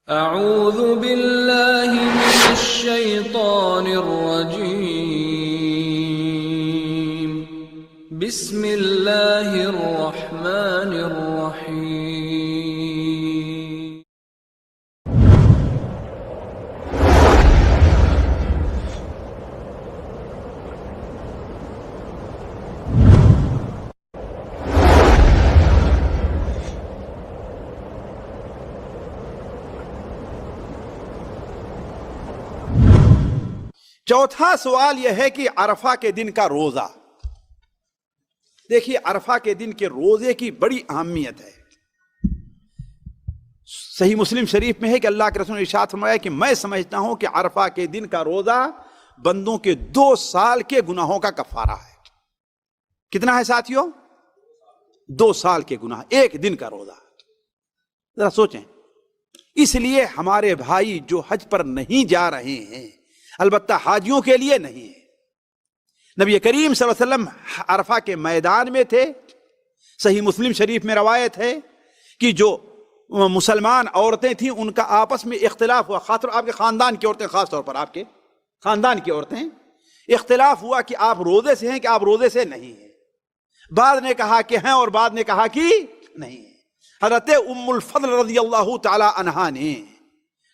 اعوذ باللہ من الشیطان الرجیم بسم اللہ الرحمن الرحیم چوتھا سوال یہ ہے کہ عرفہ کے دن کا روزہ. دیکھیے عرفہ کے دن کے روزے کی بڑی اہمیت ہے. صحیح مسلم شریف میں ہے کہ اللہ کے رسول نے ارشاد فرمایا کہ میں سمجھتا ہوں کہ عرفہ کے دن کا روزہ بندوں کے 2 سال کے گناہوں کا کفارہ ہے. کتنا ہے ساتھیوں؟ 2 سال کے گناہ ایک دن کا روزہ. ذرا سوچیں. اس لیے ہمارے بھائی جو حج پر نہیں جا رہے ہیں، البتہ حاجیوں کے لیے نہیں ہے، نبی کریم صلی اللہ علیہ وسلم عرفہ کے میدان میں تھے. صحیح مسلم شریف میں روایت ہے کہ جو مسلمان عورتیں تھیں ان کا آپس میں اختلاف ہوا، خاص طور آپ کے خاندان کی عورتیں، خاص طور پر آپ کے خاندان کی عورتیں، اختلاف ہوا کہ آپ روزے سے ہیں کہ آپ روزے سے نہیں ہیں. بعض نے کہا کہ ہیں اور بعض نے کہا کہ نہیں ہیں. حضرت ام الفضل رضی اللہ تعالی عنہا نے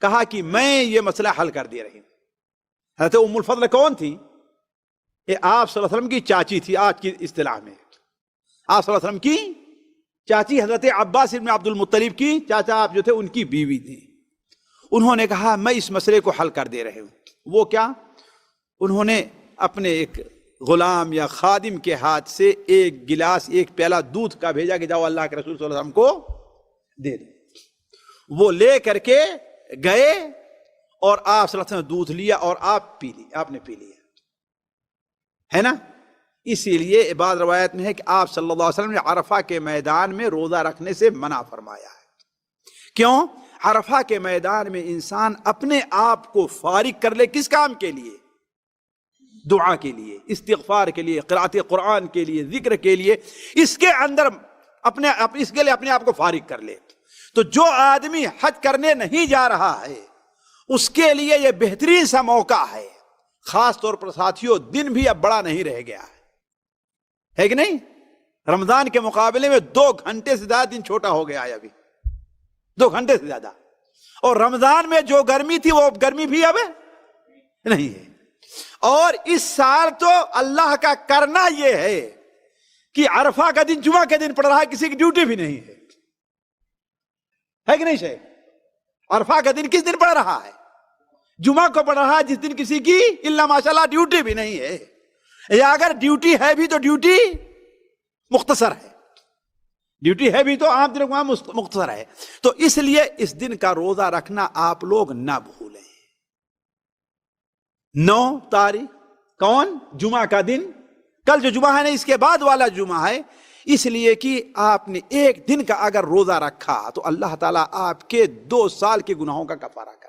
کہا کہ میں یہ مسئلہ حل کر دے رہی ہوں. حضرت ام الفضل کون تھی؟ یہ آپ صلی اللہ علیہ وسلم کی چاچی تھی. آج کی اصطلاح میں آپ صلی اللہ علیہ وسلم کی چاچی حضرت عباس بن عبد المطلب کی چاچا آپ جو تھے ان کی بیوی تھی. انہوں نے کہا میں اس مسئلے کو حل کر دے رہے ہوں. وہ کیا؟ انہوں نے اپنے ایک غلام یا خادم کے ہاتھ سے ایک گلاس، ایک پیالہ دودھ کا بھیجا کہ جاؤ اللہ کے رسول صلی اللہ علیہ وسلم کو دے دو. وہ لے کر کے گئے اور آپ صلی اللہ علیہ وسلم نے دودھ لیا اور آپ نے پی لیا، ہے نا. اسی لیے بعض روایت میں ہے کہ آپ صلی اللہ علیہ وسلم نے عرفہ کے میدان میں روزہ رکھنے سے منع فرمایا ہے. کیوں؟ عرفہ کے میدان میں انسان اپنے آپ کو فارغ کر لے. کس کام کے لیے؟ دعا کے لیے، استغفار کے لیے، قرأت قرآن کے لیے، ذکر کے لیے. اس کے اندر اس کے لیے اپنے آپ کو فارغ کر لے. تو جو آدمی حج کرنے نہیں جا رہا ہے اس کے لیے یہ بہترین سا موقع ہے. خاص طور پر ساتھیوں دن بھی اب بڑا نہیں رہ گیا ہے کہ نہیں؟ رمضان کے مقابلے میں 2 گھنٹے سے زیادہ دن چھوٹا ہو گیا ہے. ابھی 2 گھنٹے سے زیادہ. اور رمضان میں جو گرمی تھی وہ گرمی بھی اب نہیں ہے. اور اس سال تو اللہ کا کرنا یہ ہے کہ عرفہ کا دن جمعہ کے دن پڑ رہا ہے، کسی کی ڈیوٹی بھی نہیں ہے کہ نہیں شیخ؟ عرفہ کا دن کس دن پڑ رہا ہے؟ جمعہ کو پڑ رہا ہے، جس دن کسی کی الا ماشاءاللہ ڈیوٹی بھی نہیں ہے، یا اگر ڈیوٹی ہے بھی تو ڈیوٹی مختصر ہے. ڈیوٹی ہے بھی تو عام دنوں میں مختصر ہے. تو اس لیے اس دن کا روزہ رکھنا آپ لوگ نہ بھولیں. 9 تاریخ کون؟ جمعہ کا دن. کل جو جمعہ ہے نا، اس کے بعد والا جمعہ ہے. اس لیے کہ آپ نے ایک دن کا اگر روزہ رکھا تو اللہ تعالیٰ آپ کے 2 سال کے گناہوں کا کفارہ کرنا.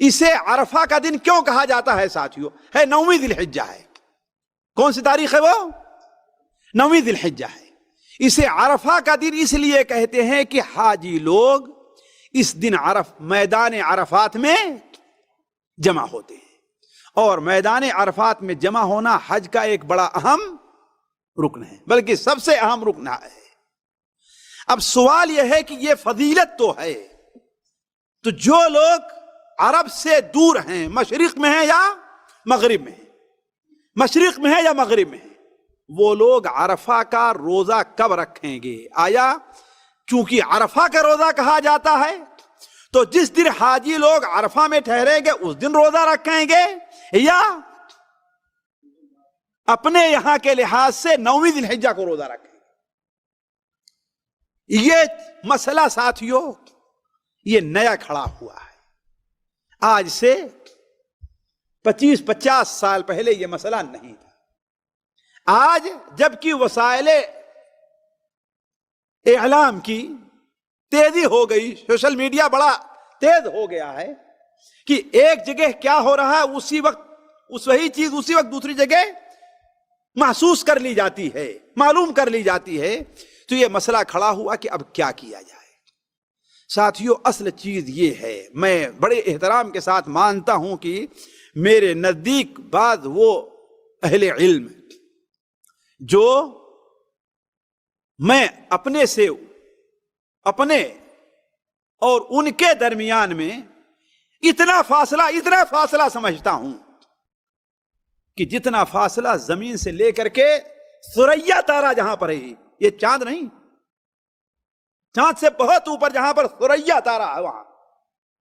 اسے عرفہ کا دن کیوں کہا جاتا ہے ساتھیوں؟ ہے 9ویں ذی الحجہ ہے. کون سی تاریخ ہے وہ؟ 9ویں ذی الحجہ ہے. اسے عرفہ کا دن اس لیے کہتے ہیں کہ حاجی لوگ اس دن میدان عرفات میں جمع ہوتے ہیں. اور میدان عرفات میں جمع ہونا حج کا ایک بڑا اہم رکن ہے، بلکہ سب سے اہم رکن ہے. اب سوال یہ ہے کہ یہ فضیلت تو ہے، تو جو لوگ عرب سے دور ہیں، مشرق میں ہیں یا مغرب میں ہیں، مشرق میں ہیں یا مغرب میں ہیں، وہ لوگ عرفہ کا روزہ کب رکھیں گے؟ آیا چونکہ عرفہ کا روزہ کہا جاتا ہے تو جس دن حاجی لوگ عرفہ میں ٹھہریں گے اس دن روزہ رکھیں گے، یا اپنے یہاں کے لحاظ سے 9ویں ذی الحجہ کو روزہ رکھیں گے؟ یہ مسئلہ ساتھیوں یہ نیا کھڑا ہوا ہے. آج سے 25-50 سال پہلے یہ مسئلہ نہیں تھا. آج جبکہ وسائل اعلام کی تیزی ہو گئی، سوشل میڈیا بڑا تیز ہو گیا ہے کہ ایک جگہ کیا ہو رہا ہے وہی چیز اسی وقت دوسری جگہ محسوس کر لی جاتی ہے، معلوم کر لی جاتی ہے. تو یہ مسئلہ کھڑا ہوا کہ اب کیا کیا جائے. ساتھیوں اصل چیز یہ ہے، میں بڑے احترام کے ساتھ مانتا ہوں کہ میرے نزدیک بعض وہ اہل علم جو میں اپنے سے اپنے اور ان کے درمیان میں اتنا فاصلہ سمجھتا ہوں کہ جتنا فاصلہ زمین سے لے کر کے ثریا تارا جہاں پر ہے، یہ چاند نہیں، چاند سے بہت اوپر جہاں پر ثریا تارا ہے وہاں،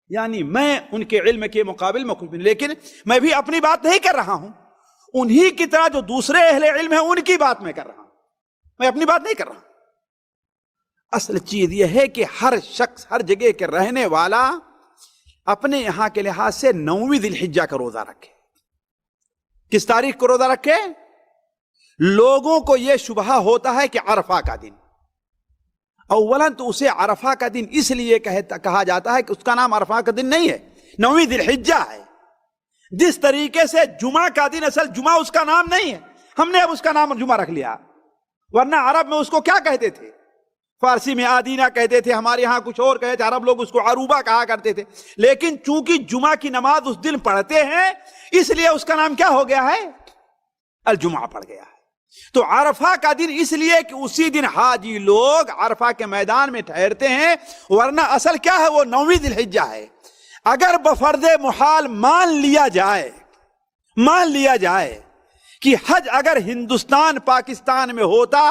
یعنی میں ان کے علم کے مقابل میں کچھ نہیں، لیکن میں بھی اپنی بات نہیں کر رہا ہوں، انہی کی طرح جو دوسرے اہل علم ہیں ان کی بات میں کر رہا ہوں، میں اپنی بات نہیں کر رہا۔ اصل چیز یہ ہے کہ ہر شخص ہر جگہ کے رہنے والا اپنے یہاں کے لحاظ سے 9ویں ذی الحجہ کا روزہ رکھے۔ کس تاریخ کو روزہ رکھے؟ لوگوں کو یہ شبہ ہوتا ہے کہ عرفہ کا دن، اولاً تو اسے عرفہ کا دن اس لیے کہا جاتا ہے کہ اس کا نام عرفہ کا دن نہیں ہے، 9ویں ذی الحجہ ہے۔ جس طریقے سے جمعہ کا دن اصل جمعہ اس کا نام نہیں ہے، ہم نے اب اس کا نام جمعہ رکھ لیا، ورنہ عرب میں اس کو کیا کہتے تھے؟ فارسی میں آدینہ کہتے تھے، ہمارے ہاں کچھ اور کہتے تھے، عرب لوگ اس کو عروبہ کہا کرتے تھے، لیکن چونکہ جمعہ کی نماز اس دن پڑھتے ہیں اس لیے اس کا نام کیا ہو گیا ہے؟ الجمعہ پڑ گیا ہے۔ تو عرفہ کا دن اس لیے کہ اسی دن حاجی لوگ عرفہ کے میدان میں ٹھہرتے ہیں، ورنہ اصل کیا ہے؟ وہ 9ویں ذی الحجہ ہے۔ اگر بفرض محال مان لیا جائے کہ حج اگر ہندوستان پاکستان میں ہوتا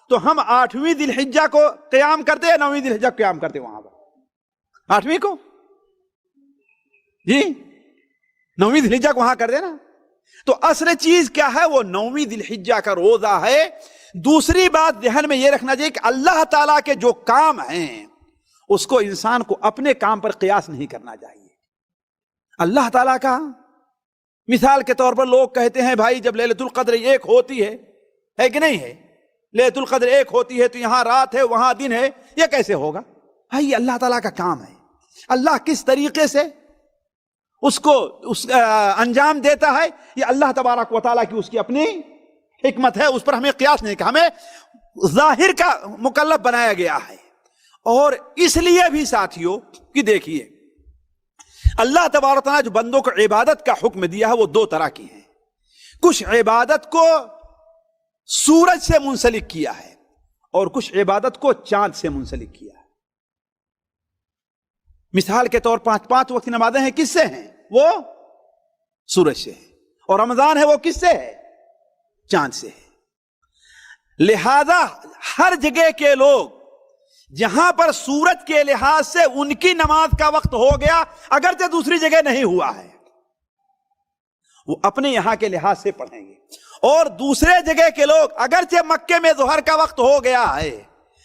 تو ہم 8ویں ذی الحجہ کو قیام کرتے یا 9ویں ذی الحجہ کو قیام کرتے؟ وہاں پر 8ویں کو، جی 9ویں ذی الحجہ کو وہاں کر دینا۔ تو اصل چیز کیا ہے؟ وہ 9ویں ذی الحجہ کا روزہ ہے۔ دوسری بات ذہن میں یہ رکھنا چاہیے کہ اللہ تعالیٰ کے جو کام ہیں اس کو انسان کو اپنے کام پر قیاس نہیں کرنا چاہیے۔ اللہ تعالیٰ کا مثال کے طور پر لوگ کہتے ہیں بھائی جب لیلۃ القدر ایک ہوتی ہے کہ نہیں ہے؟ لیلۃ القدر ایک ہوتی ہے تو یہاں رات ہے وہاں دن ہے، یہ کیسے ہوگا؟ بھائی یہ اللہ تعالیٰ کا کام ہے، اللہ کس طریقے سے اس کو انجام دیتا ہے یہ اللہ تبارک و تعالیٰ کی اس کی اپنی حکمت ہے، اس پر ہمیں قیاس نہیں کہ ہمیں ظاہر کا مکلف بنایا گیا ہے۔ اور اس لیے بھی ساتھیوں کہ دیکھیے اللہ تبارک و تعالیٰ جو بندوں کو عبادت کا حکم دیا ہے وہ 2 طرح کی ہیں۔ کچھ عبادت کو سورج سے منسلک کیا ہے اور کچھ عبادت کو چاند سے منسلک کیا ہے۔ مثال کے طور 5 وقت نمازیں ہیں، کس سے ہیں؟ وہ سورج سے ہے، اور رمضان ہے وہ کس سے ہے؟ چاند سے ہے۔ لہذا ہر جگہ کے لوگ جہاں پر سورج کے لحاظ سے ان کی نماز کا وقت ہو گیا اگرچہ دوسری جگہ نہیں ہوا ہے، وہ اپنے یہاں کے لحاظ سے پڑھیں گے، اور دوسرے جگہ کے لوگ اگرچہ مکے میں ظہر کا وقت ہو گیا ہے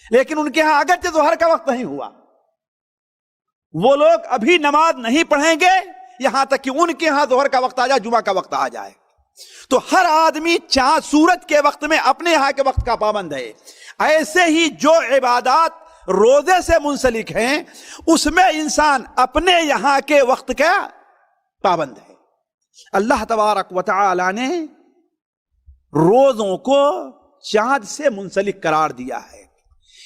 لیکن ان کے ہاں اگرچہ ظہر کا وقت نہیں ہوا، وہ لوگ ابھی نماز نہیں پڑھیں گے یہاں تک کہ ان کے ہاں ظہر کا وقت آ جائے، جمعہ کا وقت آ جائے۔ تو ہر آدمی چاند سورج کے وقت میں اپنے یہاں کے وقت کا پابند ہے۔ ایسے ہی جو عبادات روزے سے منسلک ہیں اس میں انسان اپنے یہاں کے وقت کا پابند ہے۔ اللہ تبارک و تعالی نے روزوں کو چاند سے منسلک قرار دیا ہے،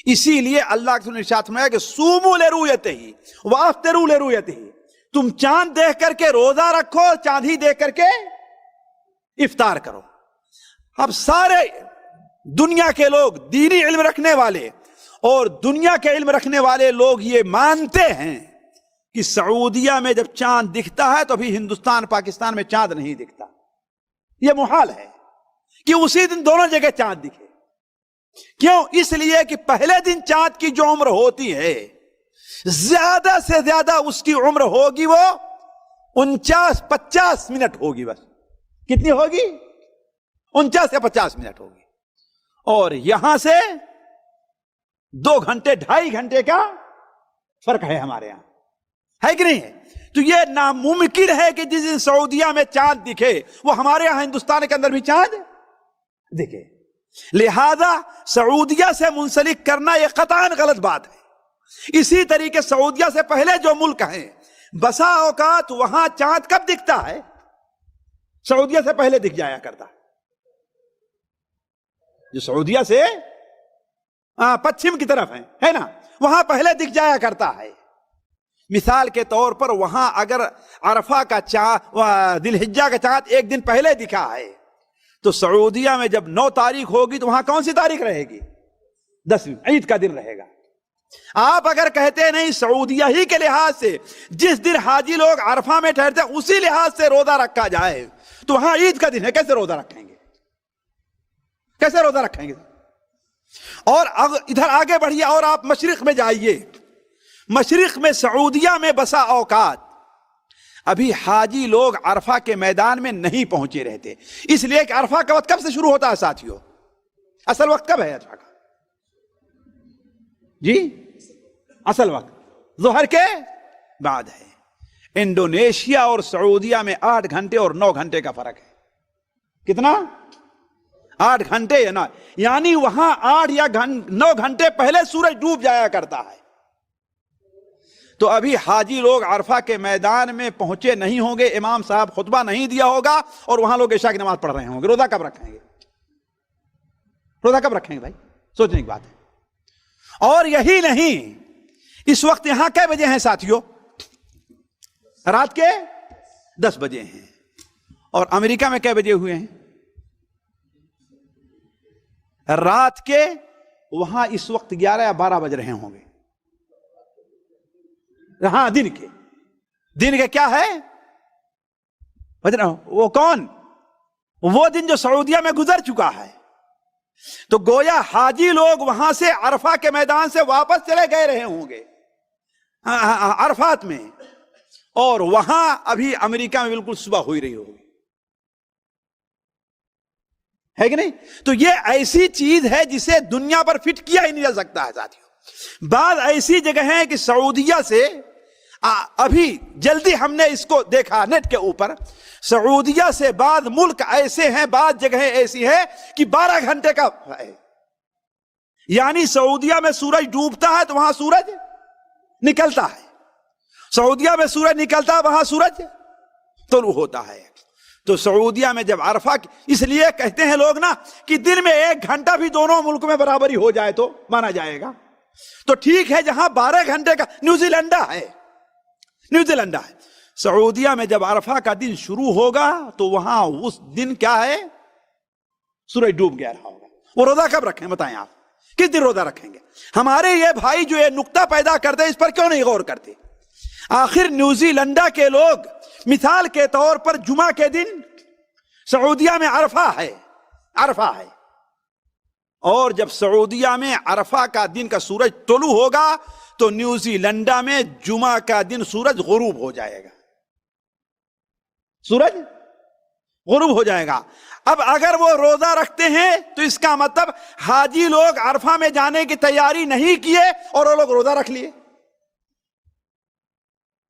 اسی لیے اللہ کے ارشاد فرمایا کہ صوموا لرؤیتہ وافطروا لرؤیتہ، تم چاند دیکھ کر کے روزہ رکھو اور چاند ہی دیکھ کر کے افطار کرو۔ اب سارے دنیا کے لوگ دینی علم رکھنے والے اور دنیا کے علم رکھنے والے لوگ یہ مانتے ہیں کہ سعودیہ میں جب چاند دکھتا ہے تو ابھی ہندوستان پاکستان میں چاند نہیں دکھتا، یہ محال ہے کہ اسی دن دونوں جگہ چاند دکھے۔ کیوں؟ اس لیے کہ پہلے دن چاند کی جو عمر ہوتی ہے زیادہ سے زیادہ اس کی عمر ہوگی وہ 49-50 منٹ ہوگی، بس کتنی ہوگی؟ 49 سے 50 منٹ ہوگی، اور یہاں سے 2 گھنٹے 2.5 گھنٹے کا فرق ہے ہمارے یہاں، ہے کہ نہیں ہے؟ تو یہ ناممکن ہے کہ جس دن سعودیہ میں چاند دکھے وہ ہمارے یہاں ہندوستان کے اندر بھی چاند دکھے۔ لہذا سعودیہ سے منسلک کرنا یہ قطعاً غلط بات ہے۔ اسی طریقے سعودیہ سے پہلے جو ملک ہیں بسا اوقات وہاں چاند کب دکھتا ہے؟ سعودیہ سے پہلے دکھ جایا کرتا ہے۔ جو سعودیہ سے پچھم کی طرف ہے نا، وہاں پہلے دکھ جایا کرتا ہے، مثال کے طور پر وہاں اگر عرفہ کا چاند ذی الحجہ کا چاند ایک دن پہلے دکھا ہے تو سعودیہ میں جب 9 تاریخ ہوگی تو وہاں کون سی تاریخ رہے گی؟ 10، عید کا دن رہے گا۔ آپ اگر کہتے ہیں نہیں سعودیہ ہی کے لحاظ سے جس دن حاجی لوگ عرفہ میں ٹھہرتے ہیں اسی لحاظ سے روزہ رکھا جائے تو وہاں عید کا دن ہے، کیسے روزہ رکھیں گے؟ کیسے روزہ رکھیں گے؟ اور ادھر آگے بڑھیے اور آپ مشرق میں جائیے، مشرق میں سعودیہ میں بسا اوقات ابھی حاجی لوگ عرفہ کے میدان میں نہیں پہنچے رہتے، اس لیے کہ عرفہ کا وقت کب سے شروع ہوتا ہے ساتھیوں؟ اصل وقت کب ہے عرفہ کا؟ جی اصل وقت ظہر کے بعد ہے۔ انڈونیشیا اور سعودیہ میں 8 گھنٹے اور 9 گھنٹے کا فرق ہے۔ کتنا؟ 8 گھنٹے یا 9، یعنی وہاں 8 یا 9 گھنٹے پہلے سورج ڈوب جایا کرتا ہے۔ تو ابھی حاجی لوگ عرفہ کے میدان میں پہنچے نہیں ہوں گے، امام صاحب خطبہ نہیں دیا ہوگا اور وہاں لوگ عشاء کی نماز پڑھ رہے ہوں گے۔ روزہ کب رکھیں گے؟ روزہ کب رکھیں گے بھائی؟ سوچنے کی بات ہے۔ اور یہی نہیں، اس وقت یہاں کئے بجے ہیں ساتھیوں؟ رات کے 10 بجے ہیں۔ اور امریکہ میں کئے بجے ہوئے ہیں؟ رات کے وہاں اس وقت 11 یا 12 بج رہے ہوں گے۔ ہاں دن کے کیا ہے؟ وہ کون؟ وہ دن جو سعودیہ میں گزر چکا ہے۔ تو گویا حاجی لوگ وہاں سے عرفہ کے میدان سے واپس چلے گئے رہے ہوں گے عرفات میں، اور وہاں ابھی امریکہ میں بالکل صبح ہوئی رہی ہوگی، ہے کہ نہیں؟ تو یہ ایسی چیز ہے جسے دنیا پر فٹ کیا ہی نہیں جا سکتا ہے ساتھیوں۔ بعض ایسی جگہ ہیں کہ سعودیہ سے ابھی جلدی ہم نے اس کو دیکھا نیٹ کے اوپر، سعودیہ سے بعض ملک ایسے ہیں، بعض جگہیں ایسی ہیں کہ 12 گھنٹے کا ہے، یعنی سعودیہ میں سورج ڈوبتا ہے تو وہاں سورج نکلتا ہے، سعودیہ میں سورج نکلتا ہے وہاں سورج طلوع ہوتا ہے۔ تو سعودیہ میں جب عرفہ اس لیے کہتے ہیں لوگ نا کہ دن میں 1 گھنٹہ بھی دونوں ملک میں برابری ہو جائے تو مانا جائے گا۔ تو ٹھیک ہے، جہاں 12 گھنٹے کا نیوزی لینڈا ہے، سعودیہ میں جب عرفہ کا دن شروع ہوگا تو وہاں اس دن کیا ہے؟ سورج ڈوب گیا رہا ہوگا۔ وہ روزہ کب رکھیں بتائیں آپ؟ کس دن روزہ رکھیں گے؟ ہمارے یہ بھائی جو یہ نقطہ پیدا کرتے اس پر کیوں نہیں غور کرتے؟ آخر نیوزی لینڈا کے لوگ مثال کے طور پر جمعہ کے دن سعودیہ میں عرفہ ہے، اور جب سعودیہ میں عرفہ کا دن کا سورج طلوع ہوگا تو نیوزی لینڈا میں جمعہ کا دن سورج غروب ہو جائے گا، سورج غروب ہو جائے گا۔ اب اگر وہ روزہ رکھتے ہیں تو اس کا مطلب حاجی لوگ عرفہ میں جانے کی تیاری نہیں کیے اور وہ لوگ روزہ رکھ لیے،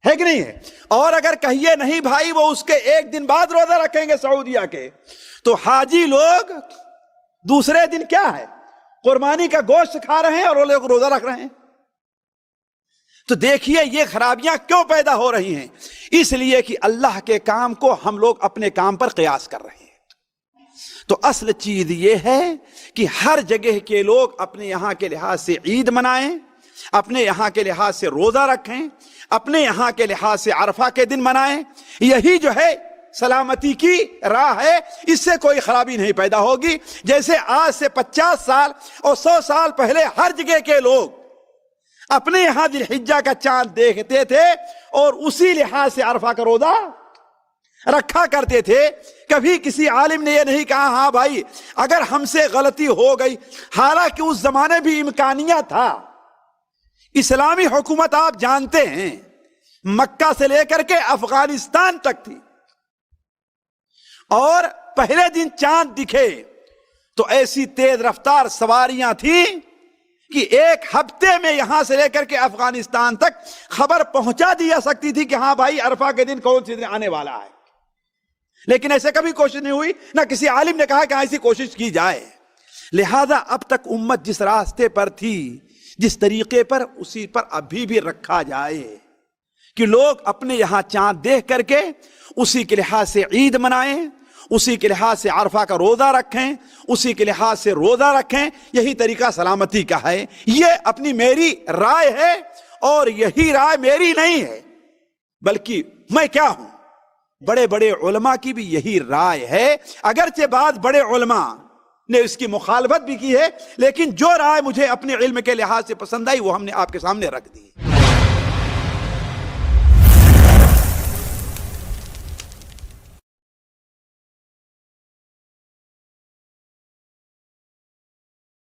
ہے کہ نہیں ہے؟ اور اگر کہیے نہیں بھائی وہ اس کے 1 دن بعد روزہ رکھیں گے سعودیہ کے، تو حاجی لوگ دوسرے دن کیا ہے؟ قربانی کا گوشت کھا رہے ہیں اور وہ لوگ روزہ رکھ رہے ہیں۔ تو دیکھیے یہ خرابیاں کیوں پیدا ہو رہی ہیں؟ اس لیے کہ اللہ کے کام کو ہم لوگ اپنے کام پر قیاس کر رہے ہیں۔ تو اصل چیز یہ ہے کہ ہر جگہ کے لوگ اپنے یہاں کے لحاظ سے عید منائیں، اپنے یہاں کے لحاظ سے روزہ رکھیں، اپنے یہاں کے لحاظ سے عرفہ کے دن منائیں۔ یہی جو ہے سلامتی کی راہ ہے، اس سے کوئی خرابی نہیں پیدا ہوگی۔ جیسے آج سے 50 سال اور 100 سال پہلے ہر جگہ کے لوگ اپنے یہاں ذی الحجہ کا چاند دیکھتے تھے اور اسی لحاظ سے عرفہ کا روزہ رکھا کرتے تھے۔ کبھی کسی عالم نے یہ نہیں کہا ہاں بھائی اگر ہم سے غلطی ہو گئی، حالانکہ اس زمانے بھی امکانیہ تھا۔ اسلامی حکومت آپ جانتے ہیں مکہ سے لے کر کے افغانستان تک تھی، اور پہلے دن چاند دکھے تو ایسی تیز رفتار سواریاں تھیں کہ 1 ہفتے میں یہاں سے لے کر کے افغانستان تک خبر پہنچا دی جا سکتی تھی کہ ہاں بھائی عرفہ کے دن کون سی دن آنے والا ہے۔ لیکن ایسے کبھی کوشش نہیں ہوئی، نہ کسی عالم نے کہا کہ ایسی کوشش کی جائے۔ لہذا اب تک امت جس راستے پر تھی، جس طریقے پر، اسی پر ابھی بھی رکھا جائے کہ لوگ اپنے یہاں چاند دیکھ کر کے اسی کے لحاظ سے عید منائیں، اسی کے لحاظ سے عرفہ کا روزہ رکھیں، اسی کے لحاظ سے روزہ رکھیں۔ یہی طریقہ سلامتی کا ہے۔ یہ اپنی میری رائے ہے، اور یہی رائے میری نہیں ہے، بلکہ میں کیا ہوں، بڑے بڑے علماء کی بھی یہی رائے ہے، اگرچہ بعض بڑے علماء نے اس کی مخالفت بھی کی ہے، لیکن جو رائے مجھے اپنے علم کے لحاظ سے پسند آئی وہ ہم نے آپ کے سامنے رکھ دی۔